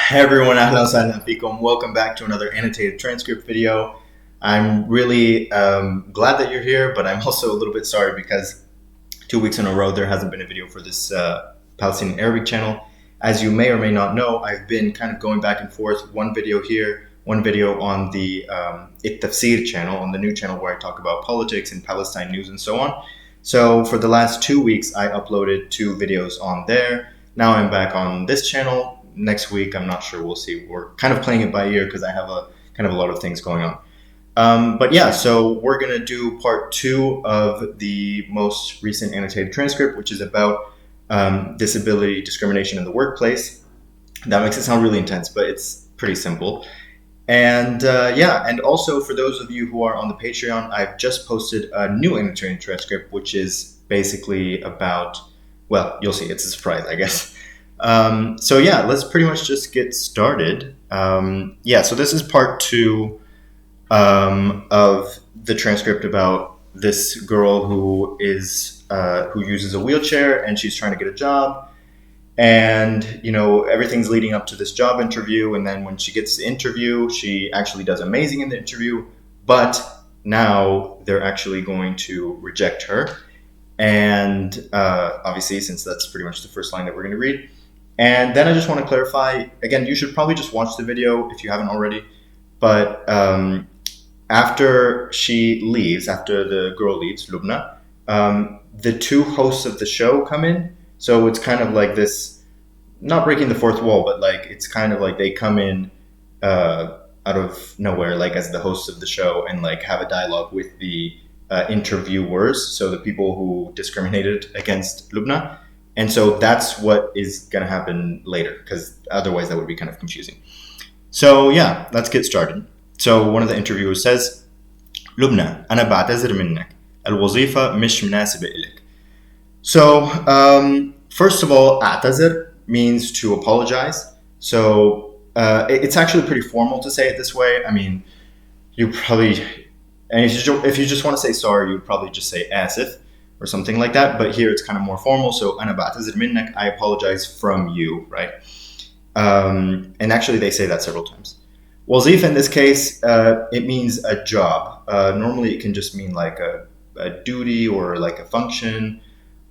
Hey everyone, ahlan wa sahlan fikum. Welcome back to another annotated transcript video. I'm really glad that you're here, but I'm also a little bit sorry because 2 weeks in a row there hasn't been a video for this Palestinian Arabic channel. As you may or may not know, I've been kind of going back and forth, one video here, one video on the Tafsir channel, on the new channel where I talk about politics and Palestine news and so on. So for the last 2 weeks, I uploaded 2 videos on there. Now I'm back on this channel. Next week, I'm not sure. We'll see. We're kind of playing it by ear because I have a lot of things going on. But yeah, so we're going to do part 2 of the most recent annotated transcript, which is about disability discrimination in the workplace. That makes it sound really intense, but it's pretty simple. And yeah, and also for those of you who are on the Patreon, I've just posted a new annotated transcript, which is basically about, well, you'll see. It's a surprise, I guess. So yeah, let's pretty much just get started. Yeah, so this is part 2 of the transcript about this girl who uses a wheelchair and she's trying to get a job. And, you know, everything's leading up to this job interview. And then when she gets the interview, she actually does amazing in the interview. But now they're actually going to reject her. And obviously, since that's pretty much the first line that we're going to read. And then I just want to clarify, again, you should probably just watch the video if you haven't already. But after she leaves, after the girl leaves, Lubna, the 2 hosts of the show come in. So it's kind of like this, not breaking the fourth wall, but like it's kind of like they come in out of nowhere, like as the hosts of the show, and like have a dialogue with the interviewers, so the people who discriminated against Lubna. And so that's what is going to happen later, because otherwise that would be kind of confusing. So yeah, let's get started. So one of the interviewers says, لبنى أنا بعتذر منك الوظيفة مش مناسبة إلك. So first of all, أعتذر means to apologize. So it's actually pretty formal to say it this way. I mean, you probably, and if you just want to say sorry, you would probably just say آسف or something like that. But here it's kind of more formal. So أنا بعتذر منك, I apologize from you, right? And actually they say that several times. وظيفة in this case, it means a job. Normally it can just mean like a duty or like a function.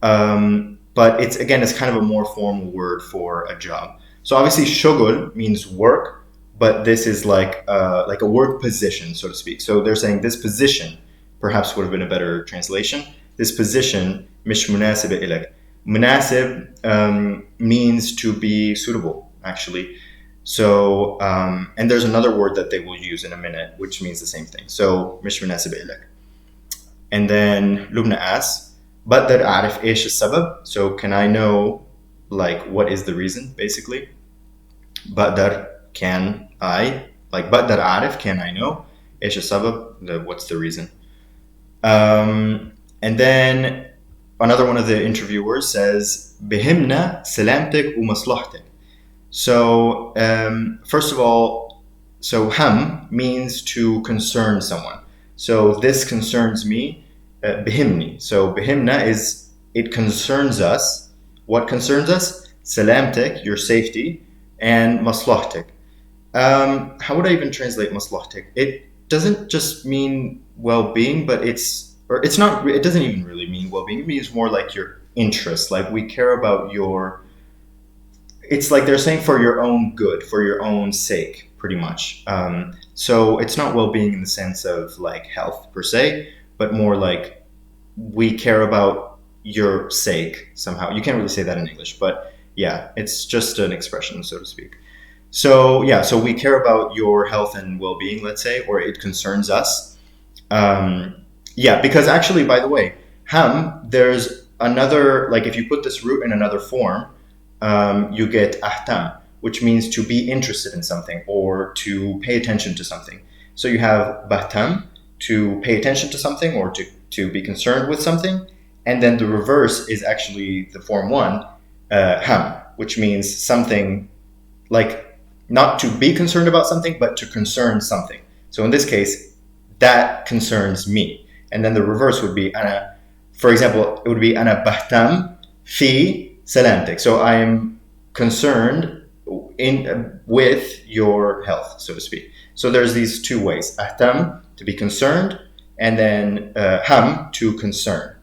But it's kind of a more formal word for a job. So obviously shugul means work, but this is like a work position, so to speak. So they're saying this position perhaps would have been a better translation. This position, مش مناسبة إلك. Munasib means to be suitable, actually. So, and there's another word that they will use in a minute, which means the same thing. So, مش مناسبة إلك. And then Lubna asks, بقدر أعرف إيش السبب? So, can I know, like, what is the reason, basically? بقدر, can I? Like, بقدر أعرف, can I know? إيش السبب? What's the reason? And then another one of the interviewers says, بهمنا سلامتك ومصلحتك. So, first of all, so ham means to concern someone. So this concerns me, بهمني. So بهمنا is, it concerns us. What concerns us? سلامتك, your safety, and مصلحتك. How would I even translate مصلحتك? It doesn't just mean well-being, but it doesn't even really mean well-being. It means more like your interest. Like we care about it's like they're saying for your own good, for your own sake, pretty much. So it's not well-being in the sense of like health per se, but more like we care about your sake somehow. You can't really say that in English, but yeah, it's just an expression, so to speak. So yeah, so we care about your health and well-being, let's say, or it concerns us. Yeah, because actually, by the way, ham, there's another, like if you put this root in another form, you get ahtam, which means to be interested in something or to pay attention to something. So you have bahtam, to pay attention to something or to be concerned with something. And then the reverse is actually the form 1, ham, which means something like not to be concerned about something, but to concern something. So in this case, that concerns me. And then the reverse would be ana, for example, it would be ana bahtam fi salamtik. So I am concerned with your health, so to speak. So there's these two ways: ahtam, to be concerned, and then ham, to concern.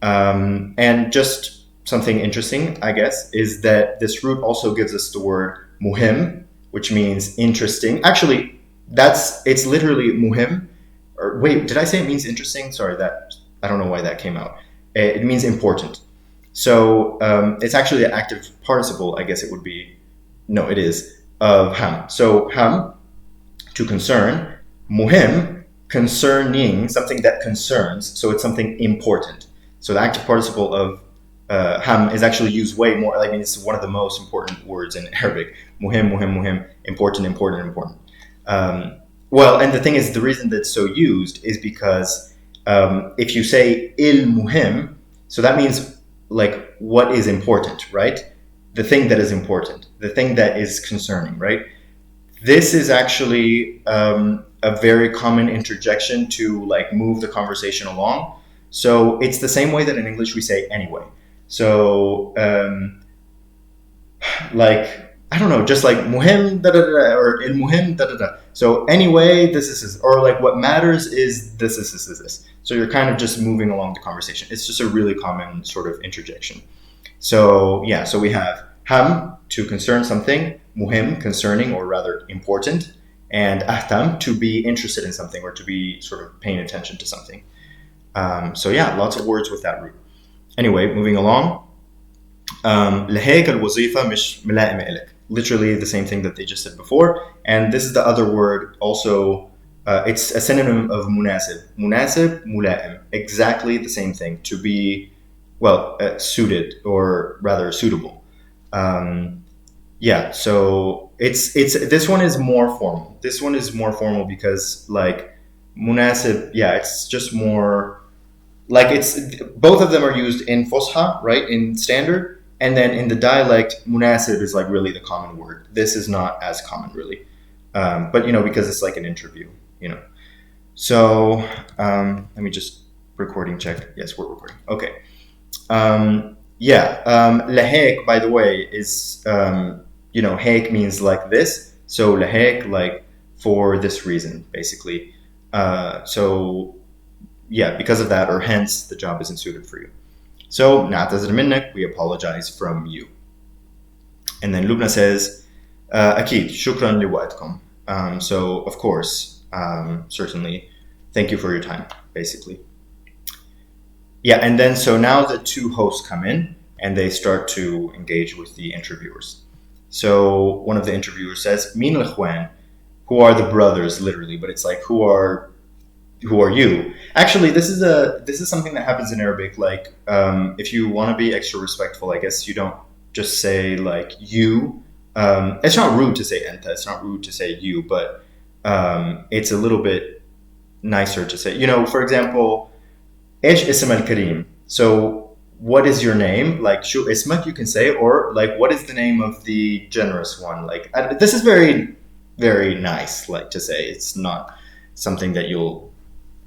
And just something interesting, I guess, is that this root also gives us the word muhim, which means interesting. Actually, it's literally muhim. Or wait, did I say it means interesting? Sorry, I don't know why that came out. It means important. So it's actually an active participle, I guess it would be. No, it is, of ham. So ham, to concern. Muhim, concerning, something that concerns. So it's something important. So the active participle of ham is actually used way more. I mean, it's one of the most important words in Arabic. Muhim, muhim, muhim, important, important, important. Well, and the thing is, the reason that's so used is because if you say il muhim, so that means like what is important, right? The thing that is important, the thing that is concerning, right? This is actually a very common interjection to like move the conversation along. So it's the same way that in English we say anyway. So like, I don't know, just like muhim da da da or il muhim da da da. So anyway, this is, or like what matters is this. So you're kind of just moving along the conversation. It's just a really common sort of interjection. So yeah, so we have ham, to concern something, muhim, concerning or rather important, and ahtam, to be interested in something or to be sort of paying attention to something. So yeah, lots of words with that root. Anyway, moving along. لهيك الوظيفة مش ملائمة إلك. Literally the same thing that they just said before. And this is the other word also. It's a synonym of munasib. Munasib, mulaim. Exactly the same thing. To be, well, suited or rather suitable. Yeah, so it's this one is more formal. This one is more formal because like munasib, yeah, it's just more like it's both of them are used in Fusha, right, in standard, and then in the dialect, munasib is like really the common word. This is not as common really, but because it's like an interview, So let me just recording check. Yes, we're recording. Okay. Lahek, by the way, is hek means like this. So lahek, like for this reason, basically. So yeah, because of that, or hence the job isn't suited for you. So na'tazir minnak, we apologize from you. And then Lubna says, Akid, shukran liwaqtkum. So of course, certainly, thank you for your time, basically. Yeah, and then so now the two hosts come in and they start to engage with the interviewers. So one of the interviewers says, Min al-Ikhwan, who are the brothers, literally, but it's like who are you? Actually, this is something that happens in Arabic. Like, if you want to be extra respectful, I guess you don't just say like you. It's not rude to say enta. It's not rude to say you, but it's a little bit nicer to say. For example, Ish ism al-Karim. So what is your name? Like shu ismak, you can say, or like what is the name of the generous one? Like this is very, very nice, like to say. It's not something that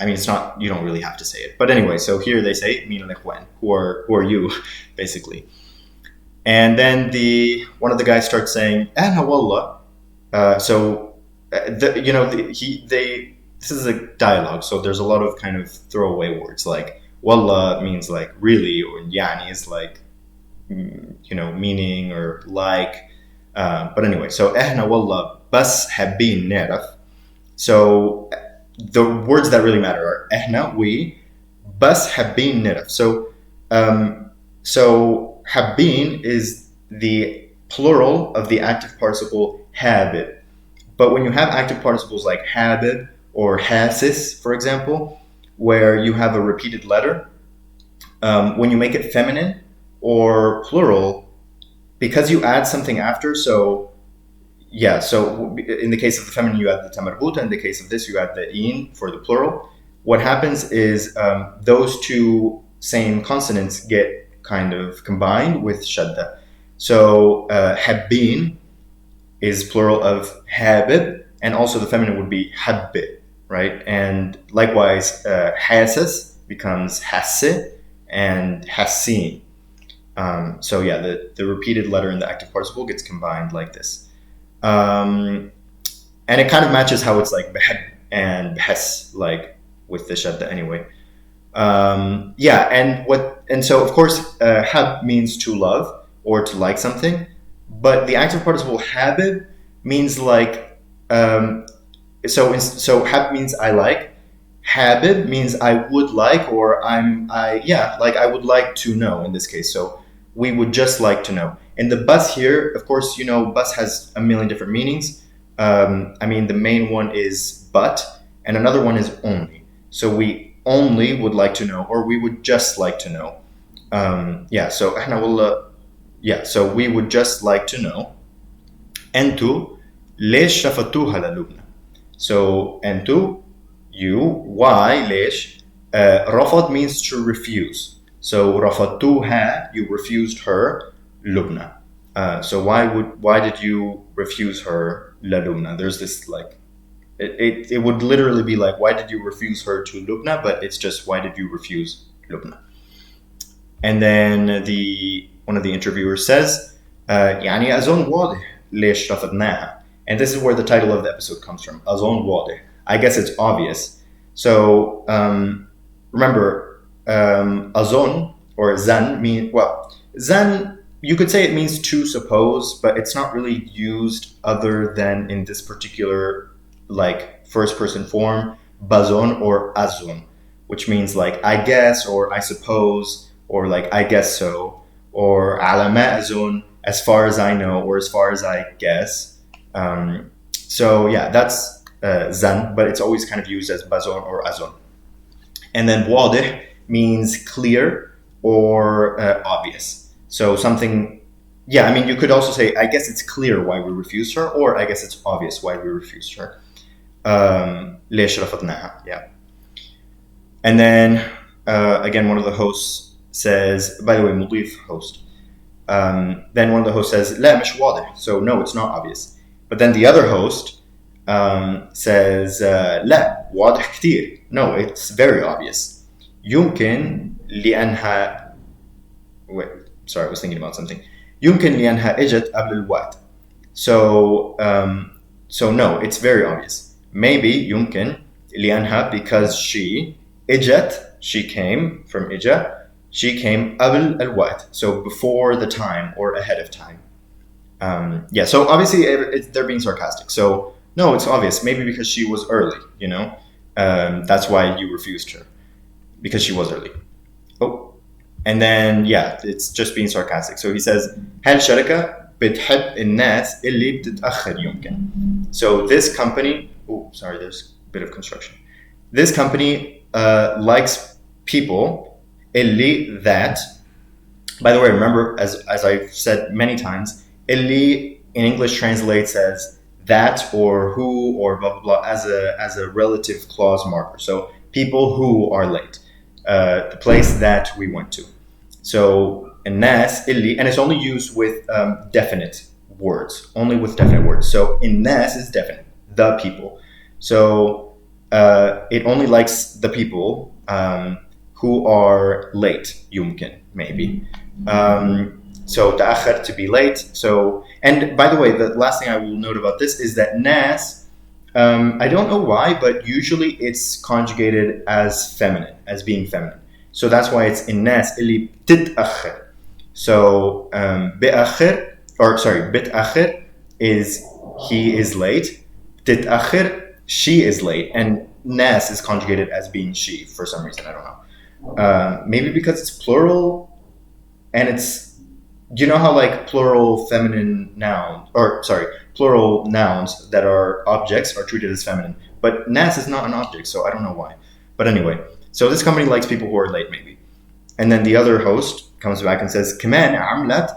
it's not, you don't really have to say it. But anyway, so here they say, Min al-Ikhwan, who are you, basically. And then one of the guys starts saying, Ana wallah. This is a dialogue, so there's a lot of kind of throwaway words, like wallah means like really, or yani is like, meaning or like. But anyway, so ehna wallah bas habin naraf. So the words that really matter are ehna, we, bas habin naraf. So habin is the plural of the active participle habib. But when you have active participles like habib or hasis, for example, where you have a repeated letter, when you make it feminine or plural, because you add something after, so in the case of the feminine, you add the tamarbuta. In the case of this, you add the in for the plural. What happens is those two same consonants get kind of combined with shadda. So habbin is plural of habib, and also the feminine would be habbib, right? And likewise, hasas becomes hasse and hassin. So yeah, the repeated letter in the active participle gets combined like this. And it kind of matches how it's like بحب and بحس, like with the shadda anyway. Yeah, and so of course, hab means to love or to like something, but the active participle habib means like, so hab means I like, habib means I would like, or like I would like to know in this case. So we would just like to know. And the bus here, of course, bus has a million different meanings. I mean, the main one is but, and another one is only. So we only would like to know, or we would just like to know. So so we would just like to know. انتو ليش رفضتوها للبنى? So انتو, you, why, ليش? رفض means to refuse. So رفضتوها, you refused her, لبنى. So why did you refuse her للبنى? There's this like, it would literally be like, why did you refuse her to Lubna? But it's just, why did you refuse Lubna? And then one of the interviewers says, يعني أظن واضح ليش رفضناها. And this is where the title of the episode comes from. أظن واضح. I guess it's obvious. So remember, أظن or zan mean, well, zan, you could say it means to suppose, but it's not really used other than in this particular like first person form, bazon or azon, which means like I guess, or I suppose, or like I guess so, or ala ma azon, as far as I know, or as far as I guess. So yeah, that's zan, but it's always kind of used as bazon or azon. And then wadih means clear or obvious. So something, yeah, I mean, you could also say, I guess it's clear why we refused her, or I guess it's obvious why we refused her. ليش رفضناها. Yeah. And then again, one of the hosts says, by the way, مضيف host. Then one of the hosts says, لا مش واضح. So no, it's not obvious. But then the other host says, لا واضح كتير. No, it's very obvious. يمكن لأنها, wait, sorry, I was thinking about something. يمكن لأنها إجت قبل الوقت. So no, it's very obvious. Maybe يمكن لأنها, because she, إجت, she came from إجا, she came قبل الوقت, so before the time or ahead of time. So obviously they're being sarcastic. So no, it's obvious. Maybe because she was early, that's why you refused her, because she was early. Oh, and then it's just being sarcastic. So he says, هل شركة بتحب الناس اللي بتتأخر يمكن. So this company, there's a bit of construction. This company likes people اللي, that. By the way, remember, as I've said many times, اللي in English translates as that or who or blah blah blah as a relative clause marker. So people who are late, the place that we went to. So الناس اللي, and it's only used with definite words, only with definite words. So الناس is definite, the people. So it only likes the people who are late, يمكن, maybe. So تأخر, to be late. So, and by the way, the last thing I will note about this is that nas, I don't know why, but usually it's conjugated as feminine, as being feminine. So that's why it's الناس اللي بتتأخر. So بتأخر, or sorry, بتأخر is he is late. بتتأخر, she is late, and nas is conjugated as being she for some reason. I don't know. Maybe because it's plural, and it's, you know how like plural feminine noun, or sorry, plural nouns that are objects are treated as feminine, but nas is not an object, so I don't know why. But anyway, so this company likes people who are late, maybe. And then the other host comes back and says, كمان عملت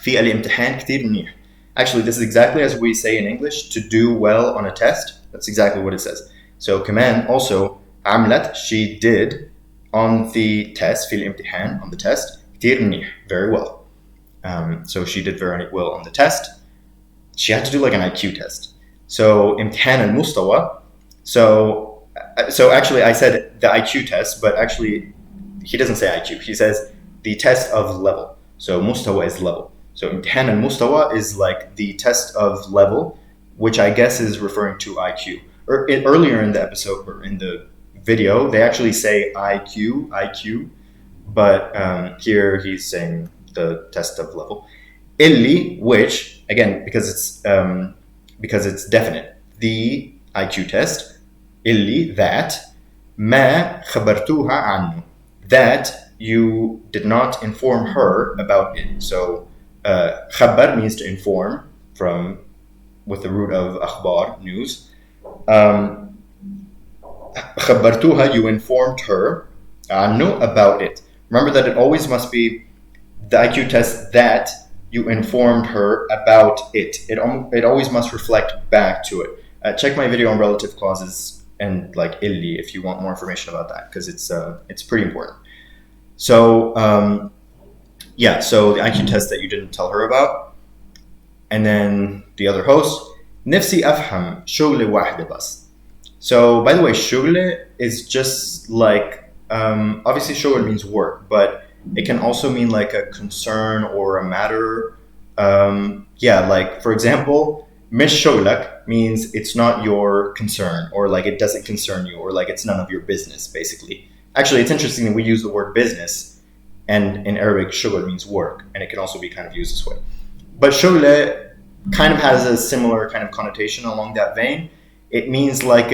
في الامتحان كتير منيح. Actually, this is exactly as we say in English, to do well on a test. That's exactly what it says. So كمان also, عملت, she did on the test, في الامتحان, on the test, كتير منيح, very well. So she did very well on the test. She had to do like an IQ test. So امتحان المستوى. So actually I said the IQ test, but actually he doesn't say IQ. He says the test of level. So mustawa is level. So imtihan al-mustawa is like the test of level, which I guess is referring to IQ. Earlier in the episode, or in the video, they actually say IQ, but here he's saying the test of level. Illi, which again, because it's definite, the IQ test. Illi, that. Ma khabartuha anhu, that you did not inform her about it. So khabar means to inform, with the root of akhbar, news. Khabartuha, you informed her anhu, about it. Remember that it always must be the IQ test that you informed her about it. It always must reflect back to it. Check my video on relative clauses and like illi if you want more information about that, because it's pretty important. So so the IQ test that you didn't tell her about, and then the other host, نفسي أفهم شغلة واحدة بس. So by the way, شغلة is just like obviously شغل means work, but it can also mean like a concern or a matter. Like for example, مش شغلك means it's not your concern, or like it doesn't concern you, or like it's none of your business, basically. Actually, it's interesting that we use the word business, and in Arabic, shughl means work, and it can also be kind of used this way. But shughl kind of has a similar kind of connotation along that vein. It means like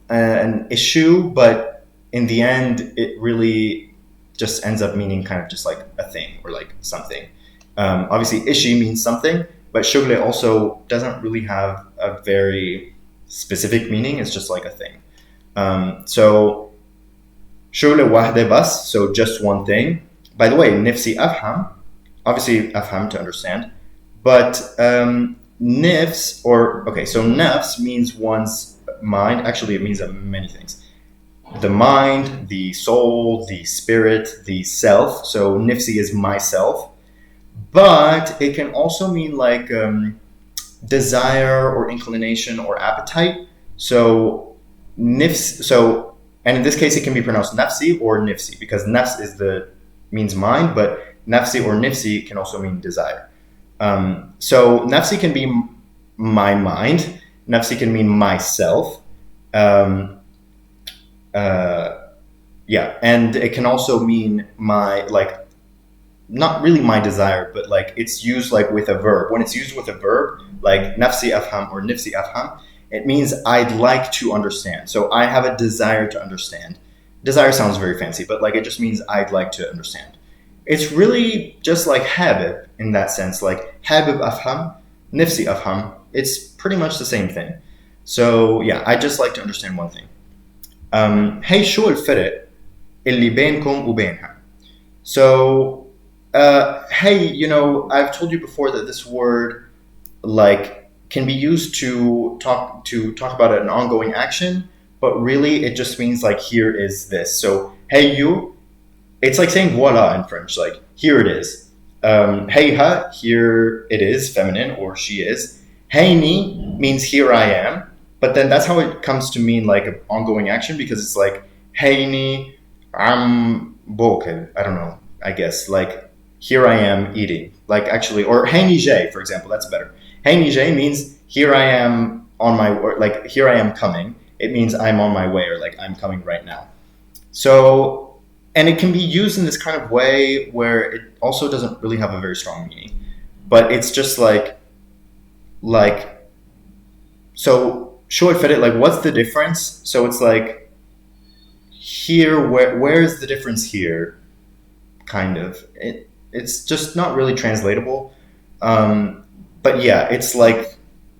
an issue, but in the end, it really just ends up meaning kind of just like a thing, or like something. Obviously, ishi means something, but shughl also doesn't really have a very specific meaning. It's just like a thing. So shughl wahde bas, so just one thing. By the way, nifsi afham, obviously afham to understand, but nifs, so nafs means one's mind. Actually, it means many things. The mind, the soul, the spirit, the self. So nifsi is myself. But it can also mean like desire or inclination or appetite. So nifs. And in this case, it can be pronounced nafsi or nifsi, because nafs means mind, but nafsi or nifsi can also mean desire. So nafsi can be my mind. Nafsi can mean myself. And it can also mean my, like, not really my desire, but like it's used like with a verb. When it's used with a verb, like nafsi afham or nifsi afham, it means I'd like to understand. So I have a desire to understand. Desire sounds very fancy, but like it just means I'd like to understand. It's really just like habib in that sense, like habib afham, nifsi afham. It's pretty much the same thing. So yeah, I just like to understand one thing. Hey, شو الفرق اللي بينكم وبينها? So hey, I've told you before that this word like can be used to talk about an ongoing action, but really it just means like here is this. So hey you, it's like saying voila in French, like here it is. Hey ha, here it is, feminine, or she is. Heyni means here I am, but then that's how it comes to mean like an ongoing action, because it's like heyni am bokel, I don't know, I guess, like here I am eating, like actually, or heyni jay, for example, that's better. Heyni jay means here I am on my, like here I am coming. It means I'm on my way, or like I'm coming right now. So, and it can be used in this kind of way where it also doesn't really have a very strong meaning, but it's just like so short fit it, like what's the difference? So it's like here, where's the difference here? Kind of. It's just not really translatable. But yeah, it's like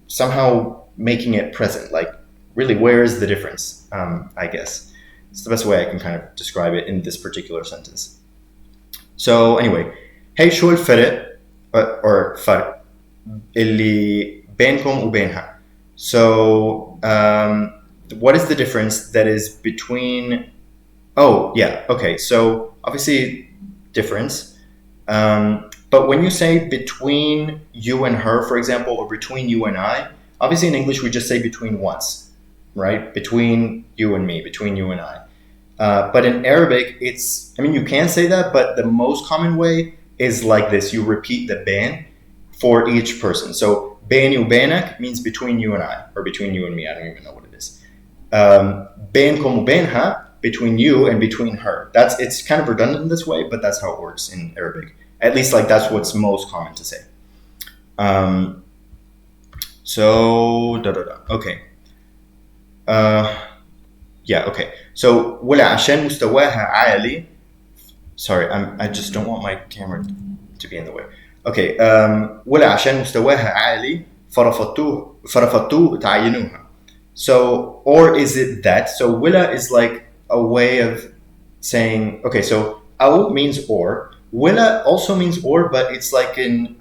somehow making it present. Like really, where is the difference? I guess it's the best way I can kind of describe it in this particular sentence. So anyway, hey شو الفرق or فرق اللي بينكم وبينها? So what is the difference that is between? Oh yeah, okay. So obviously difference. But when you say between you and her, for example, or between you and I, obviously in English we just say between once, right? Between you and me, between you and I. But in Arabic, you can say that, but the most common way is like this. You repeat the بين for each person. So بيني وبينك means between you and I, or between you and me. I don't even know what it is. بينكم وبينها, between you and between her. It's kind of redundant in this way, but that's how it works in Arabic. At least like that's what's most common to say. Okay. Yeah, okay. So ولا عشان مستواها عالي. Sorry, I just don't want my camera to be in the way. Okay. ولا عشان مستواها عالي فرفضتوه تعينوها. So, or is it that? So Willa is like a way of saying, okay, so أو means or. Willa also means or, but it's like in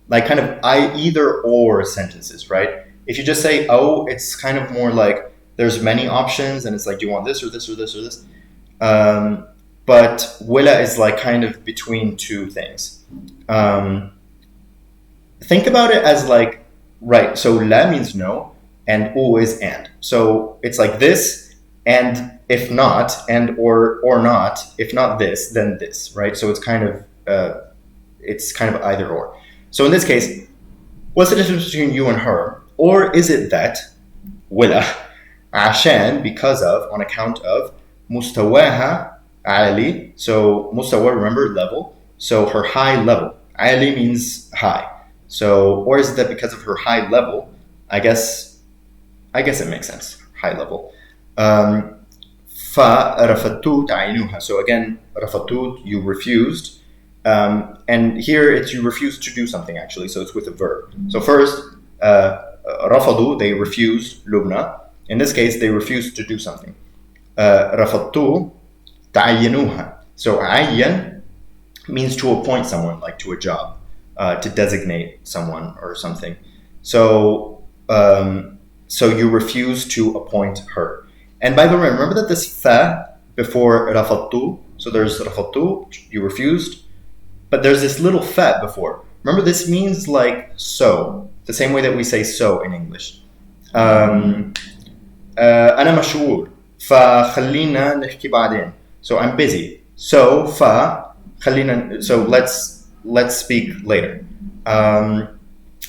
like kind of either or sentences, right? If you just say oh, it's kind of more like there's many options and it's like, do you want this or this or this or this? But Willa is like kind of between two things. Think about it as like, right, so la means no and u is and. So it's like this and if not, and or not, if not this, then this, right? So it's kind of either or. So in this case, what's the difference between you and her? Or is it that Willa, عشان, because of, on account of, مستواها عالي. So mustawa, remember, level. So her high level. عالي means high. So, or is it that because of her high level? I guess it makes sense. High level. فرفضتوا تعينوها. So again, رفضتوا, you refused. And here it's you refused to do something actually, so it's with a verb. So first, رفضوا, they refused, لبنى. In this case, they refused to do something. رفضتوا تعينوها. So عين means to appoint someone, like to a job, to designate someone or something. So you refuse to appoint her. And by the way, remember that this fa before رفضتوا, so there's رفضتوا, you refused, but there's this little fa before. Remember, this means like so, the same way that we say so in English. أنا مشغول فخلينا نحكي بعدين. So I'm busy. So خلينا, so let's speak later.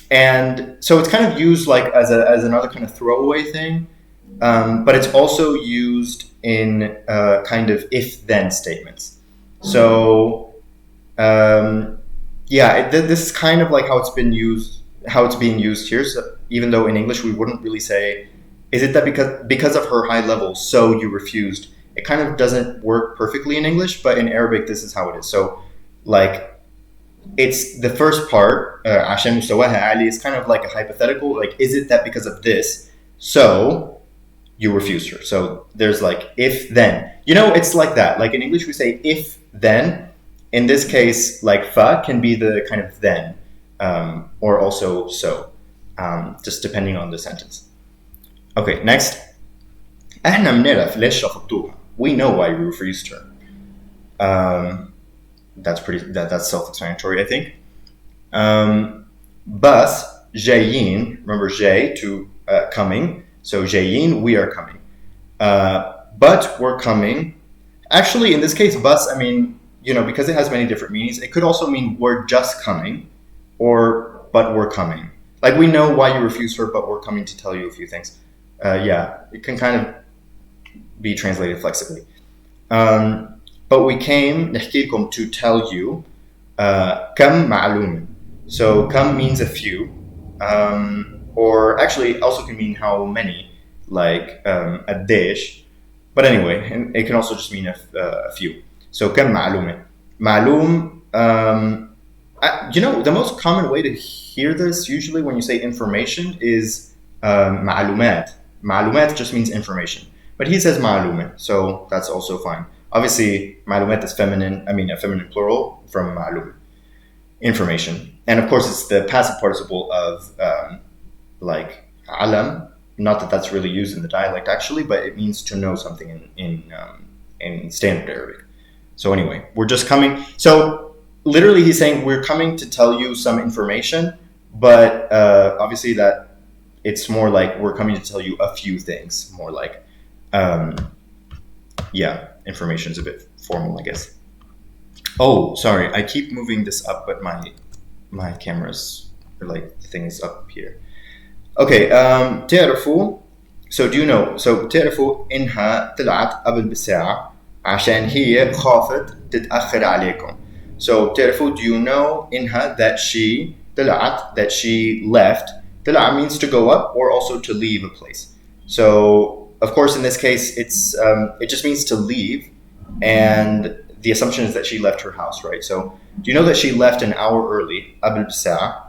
And so it's kind of used like as another kind of throwaway thing, but it's also used in kind of if-then statements. So this is kind of like how it's being used here. So even though in English we wouldn't really say, is it that because of her high level, so you refused? It kind of doesn't work perfectly in English, but in Arabic this is how it is. So like, it's the first part, عشان مستواها عالي, is kind of like a hypothetical, like, is it that because of this, so you refused her? So there's like if then, it's like that. Like in English we say if then. In this case, like fa can be the kind of then, or also so, just depending on the sentence. Okay, next. احنا بنعرف ليش رفضتوها. We know why you refused her. That's self-explanatory, I think. Bus جايين, remember جاي to coming, so جايين, we are coming. But we're coming. Actually, in this case, bus, I mean, because it has many different meanings, it could also mean we're just coming, or but we're coming. Like, we know why you refused her, but we're coming to tell you a few things. It can kind of be translated flexibly. But we came نحكي لكم, to tell you, كم معلومة. So كم means a few, or actually also can mean how many, like قديش. But anyway, and it can also just mean a few. So كم معلومة. معلوم, the most common way to hear this usually when you say information is معلومات. معلومات just means information. But he says معلومة, so that's also fine. Obviously, معلومات is feminine, a feminine plural from معلومة, information. And of course, it's the passive participle of like علم. Not that that's really used in the dialect actually, but it means to know something in standard Arabic. So anyway, we're just coming. So literally he's saying we're coming to tell you some information, but obviously that it's more like we're coming to tell you a few things, more like, information is a bit formal, I guess. Oh, sorry. I keep moving this up, but my camera's like things up here. Okay. تعرفوا. So do you know? So تعرفوا إنها طلعت قبل بساعة عشان هي خافت تتأخر عليكم. So تعرفوا, do you know إنها that she طلعت, that she left. طلع means to go up or also to leave a place. So of course in this case it just means to leave, and the assumption is that she left her house, right? So do you know that she left an hour early قبل بساعة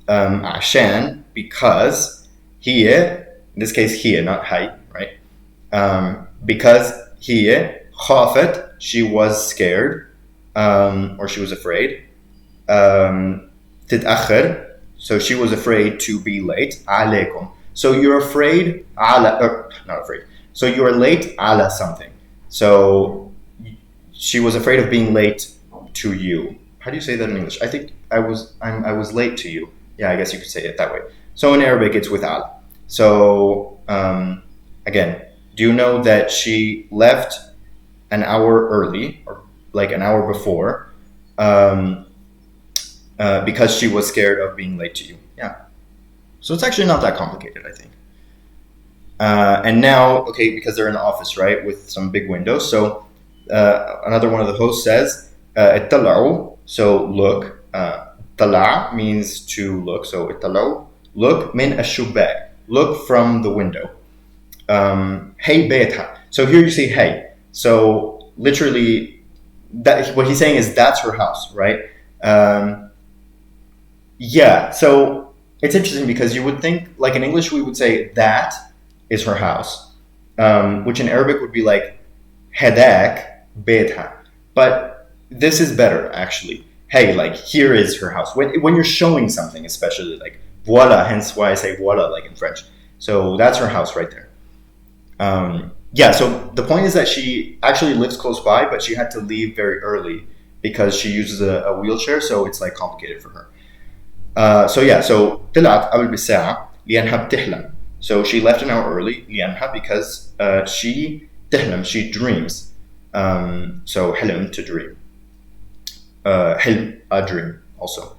عشان, because هي, in this case هي, not هي, right? Because هي خافت, she was scared, or she was afraid. تتأخر, so she was afraid to be late. عليكم. So you're afraid على, or not afraid. So you're late على something. So she was afraid of being late to you. How do you say that in English? I think I was late to you. Yeah, I guess you could say it that way. So in Arabic it's with al. So again, do you know that she left an hour early, or like an hour before, because she was scared of being late to you? Yeah. So it's actually not that complicated, I think. And now, okay, because they're in the office, right, with some big windows. So another one of the hosts says, اطلعوا, so look. طلع means to look. So اطلعوا, look من الشباك, look from the window. Hey بيتها. So here you say hey. So literally, that what he's saying is that's her house, right? Yeah. So it's interesting because you would think, like in English, we would say that is her house, which in Arabic would be like هداك بيتها. But this is better, actually. Hey, like here is her house. When you're showing something, especially like voilà, hence why I say voilà, like in French. So that's her house right there. Yeah, so the point is that she actually lives close by, but she had to leave very early because she uses a wheelchair, so it's like complicated for her. So yeah, so طلعت قبل بساعة لأنها بتحلم. So she left an hour early لأنها, because she تحلم, she dreams. So حلم, to dream. حلم, a dream also.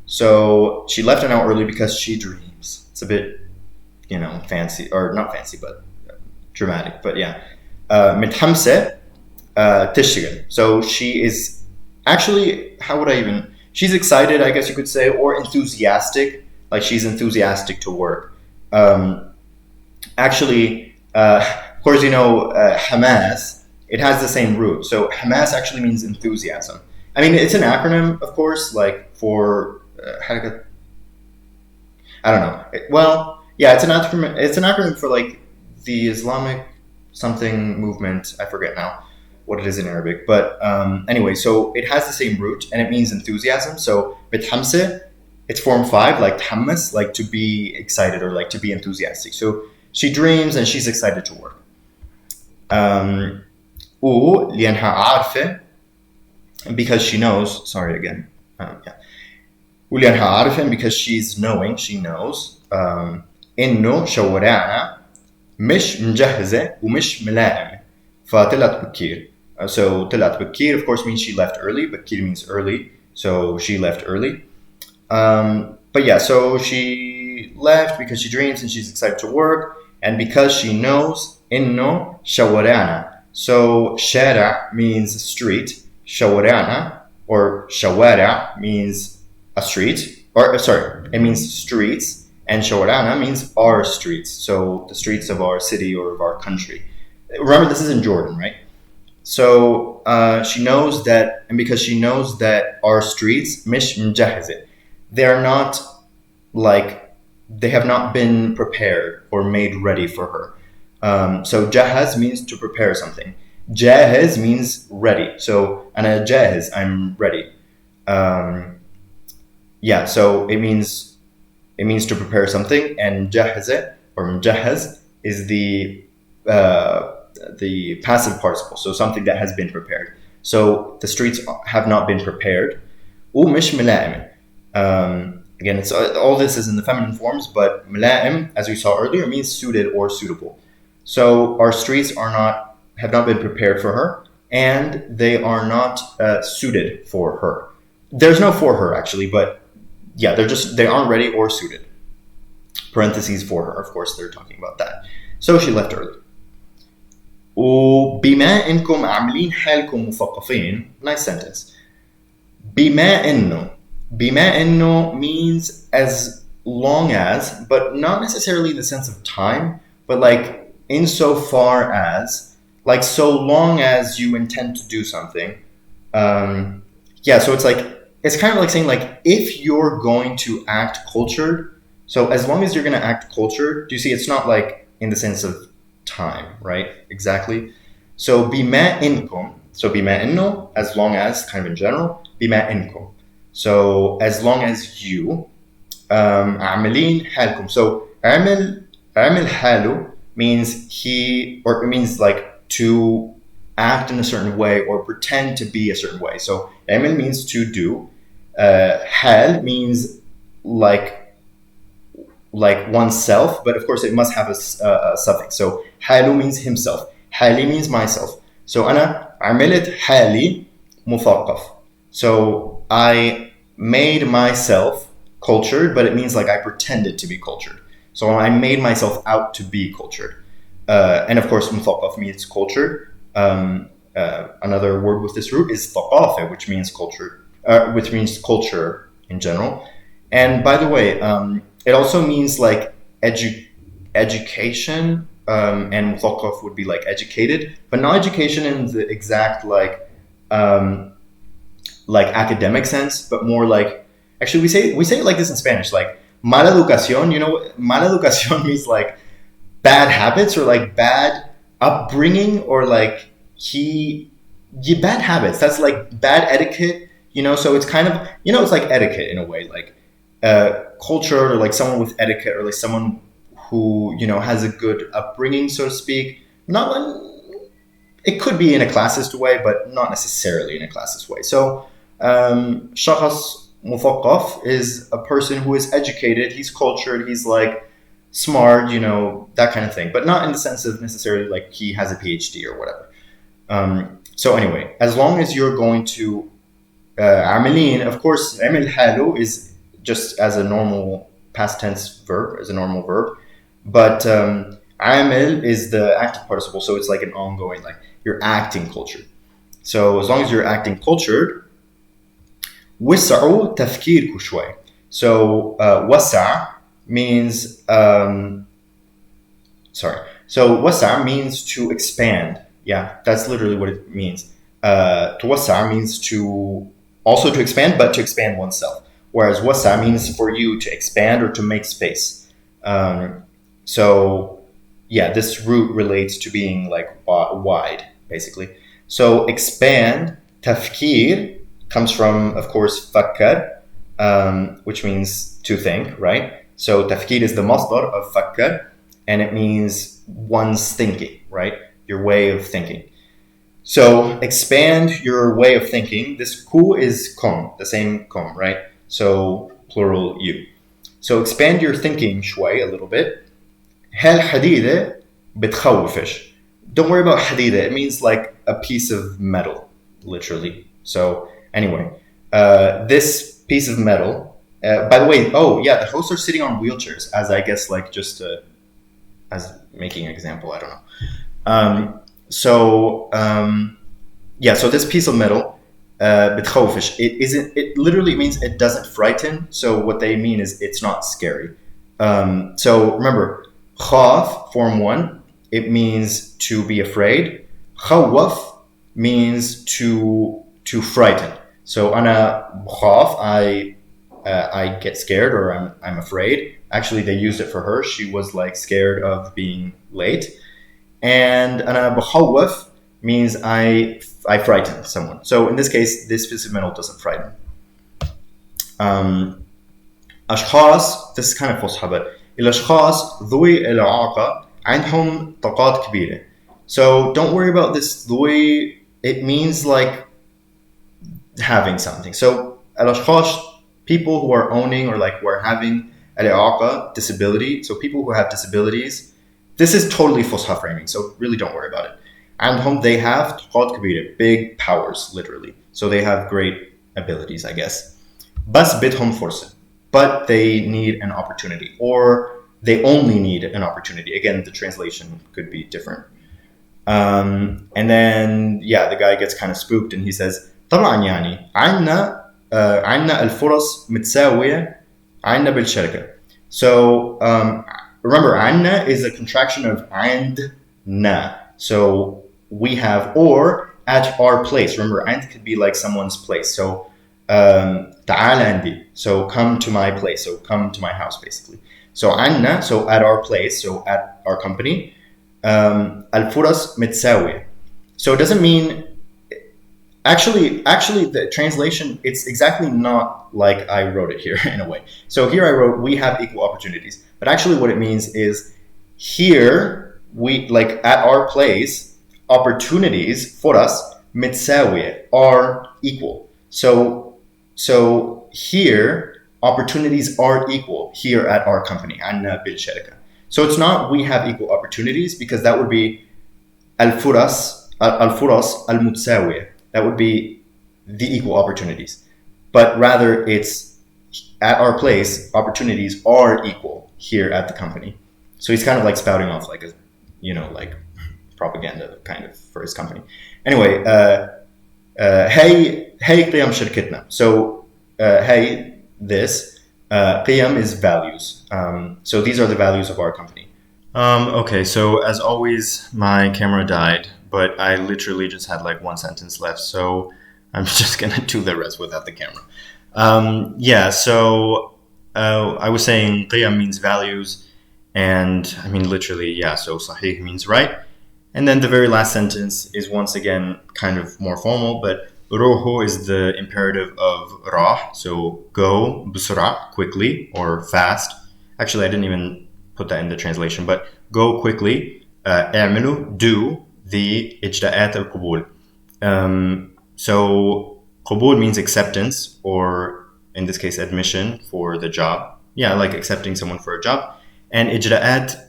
So she left an hour early because she dreams. It's a bit, fancy, or not fancy, but dramatic. But yeah, متحمسة تشتغل. So she is actually, how would I even? She's excited, I guess you could say, or enthusiastic. Like she's enthusiastic to work. Actually, of course, Hamas. It has the same root. So Hamas actually means enthusiasm. I mean, it's an acronym, of course, like for I don't know. Yeah, it's an acronym. It's an acronym for like the Islamic something movement. I forget now what it is in Arabic, but anyway, so it has the same root and it means enthusiasm. So bithamse, it's form 5, like thammas, like to be excited or like to be enthusiastic. So she dreams and she's excited to work. لأنها عارفة, because she knows. Sorry again. Yeah. ولأنها عارفة, because she's knowing. She knows. إنه شوارعنا مش مجهزة ومش ملائمة فطلعت بكير. So طلعت بكير, of course, means she left early. بكير means early, so she left early. But yeah, so she left because she dreams and she's excited to work, and because she knows. إنه شوارعنا. So شارع means street. شوارعنا, or شوارع, means a street, or sorry, it means streets, and شوارعنا means our streets, so the streets of our city or of our country. Remember, this is in Jordan, right? So she knows that, and because she knows that our streets مش مجهزة, they are not like, they have not been prepared or made ready for her. So jahaz means to prepare something. Jahiz means ready. So ana jahiz, I'm ready. Yeah, so it means to prepare something, and jahaze or mujahaz is the passive participle, so something that has been prepared. So the streets have not been prepared. ومش ملائم. Again, it's all this is in the feminine forms, but ملائم, as we saw earlier, means suited or suitable. So our streets have not been prepared for her. and they are not suited for her. There's no for her actually, but yeah, they aren't ready or suited. Parentheses for her, of course, they're talking about that. So she left early. وبما انكم عاملين حالكم مثقفين. Nice sentence. بما انه means as long as, but not necessarily in the sense of time, but like insofar as, like so long as you intend to do something. Yeah, so it's kind of like saying like if you're going to act cultured, so as long as you're going to act cultured, do you see it's not like in the sense of time, right? Exactly. So بما إنكم, so بما إنه, as long as, kind of in general, بما إنكم. So as long as you عاملين حالكم. So عامل حاله means he, or it means like to act in a certain way or pretend to be a certain way. So عامل means to do. حال means like oneself, but of course it must have a suffix. So حاله means himself. حالي means myself. So أنا عملت حالي مثقف. So I made myself cultured, but it means like I pretended to be cultured. So I made myself out to be cultured. And of course مثقف means cultured. Another word with this root is ثقافة, which means culture, which means culture in general. And by the way, it also means like education, and مثقف would be like educated, but not education in the exact like academic sense, but more like, actually we say it like this in Spanish, like mala educación. You know, mala educación means like bad habits or like bad upbringing, or like bad habits. That's like bad etiquette, you know. So it's kind of, you know, it's like etiquette in a way, like culture, or like someone with etiquette, or like someone who, you know, has a good upbringing, so to speak. Not, it could be in a classist way, but not necessarily in a classist way. So شخص مثقف is a person who is educated, he's cultured, he's like smart, you know, that kind of thing, but not in the sense of necessarily like he has a PhD or whatever. So anyway, as long as you're going to عاملين, of course عمل حاله is just as a normal past tense verb, as a normal verb, but عامل is the active participle, so it's like an ongoing, like you're acting cultured. So as long as you're acting cultured, وسعوا تفكيركم شوي. So وسع means so وسع means to expand. Yeah, that's literally what it means. توسع means to also to expand, but to expand oneself. Whereas وسع means for you to expand or to make space. So yeah, this root relates to being like wide, basically. So expand, تفكير, comes from, of course, فكر, which means to think, right? So تفكير is the masdar of فكر, and it means one's thinking, right? Your way of thinking. So expand your way of thinking. This ku is kum, the same kum, right? So plural you. So expand your thinking شوي, a little bit. هالحديدة بتخوفش. Don't worry about حديدة. It means like a piece of metal, literally. So anyway, this piece of metal, by the way, oh yeah, the hosts are sitting on wheelchairs, as I guess like just as making an example, I don't know. Yeah, so this piece of metal, بتخوفش, it literally means it doesn't frighten. So what they mean is it's not scary. So remember, khaf, form 1, it means to be afraid. Khawaf means to frighten. So ana khaf, I get scared, or I'm afraid. Actually, they used it for her. She was like scared of being late. And ana bkhawaf means I frighten someone. So in this case, this piece of metal doesn't frighten. أشخاص, this is kind of فصحى, but الأشخاص ذوي الإعاقة عندهم طاقات كبيرة. So don't worry about this ذوي. It means like having something. So الأشخاص, people who are owning or like who are having الإعاقة, disability. So people who have disabilities. This is totally فصحى framing, so really don't worry about it. عندهم they have طاقات كبيرة, big powers literally. So they have great abilities, I guess. بس بدهم فرصة, but they need an opportunity, or they only need an opportunity. Again, the translation could be different. And then yeah, the guy gets kind of spooked and he says طبعا يعني عنا الفرص متساوية عنا بالشركة. So remember, عنا is a contraction of عندنا. So we have, or at our place. Remember, عند could be like someone's place. So تعال عندي. So come to my place. So come to my house, basically. So عنا, so at our place, so at our company. الفرص متساوية. So it doesn't mean, actually the translation, it's exactly not like I wrote it here in a way. So here I wrote we have equal opportunities, but actually what it means is here we, like at our place, opportunities فرص متساوية are equal. So here opportunities are equal here at our company. عنا بالشركة. So it's not we have equal opportunities, because that would be الفرص المتساوية. That would be the equal opportunities. But rather it's at our place, opportunities are equal here at the company. So he's kind of like spouting off like a, like propaganda kind of for his company. Anyway, hey قيم شركتنا. So hey, this قيم is values. So these are the values of our company. Okay, so as always, my camera died, but I literally just had like one sentence left, so I'm just gonna do the rest without the camera. Yeah, so I was saying قيم means values, and I mean literally, yeah, so صحيح means right. And then the very last sentence is once again kind of more formal, but روحوا is the imperative of راح, so go بسرعة, quickly or fast. Actually, I didn't even put that in the translation, but go quickly. اعملوا, do the إجراءات القبول. So قبول means acceptance, or in this case admission for the job. Yeah, like accepting someone for a job. And إجراءات,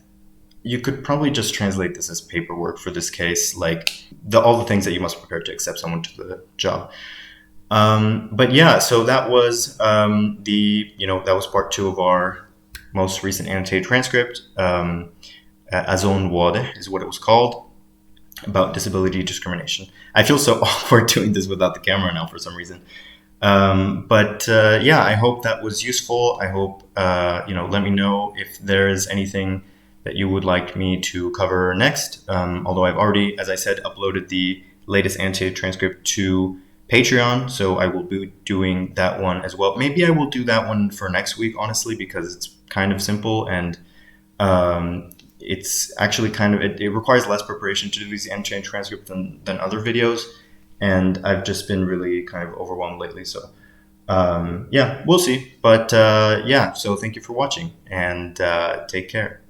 you could probably just translate this as paperwork for this case, like all the things that you must prepare to accept someone to the job. But yeah, so that was that was part 2 of our most recent annotated transcript. أظن واضح is what it was called, about disability discrimination. I feel so awkward doing this without the camera now for some reason. But yeah, I hope that was useful. I hope let me know if there is anything that you would like me to cover next. Although I've already, as I said, uploaded the latest annotated transcript to Patreon, so I will be doing that one as well. Maybe I will do that one for next week, honestly, because it's kind of simple, and it's actually kind of, it requires less preparation to do these annotated transcripts than other videos, and I've just been really kind of overwhelmed lately, so yeah, we'll see. But yeah, so thank you for watching, and take care.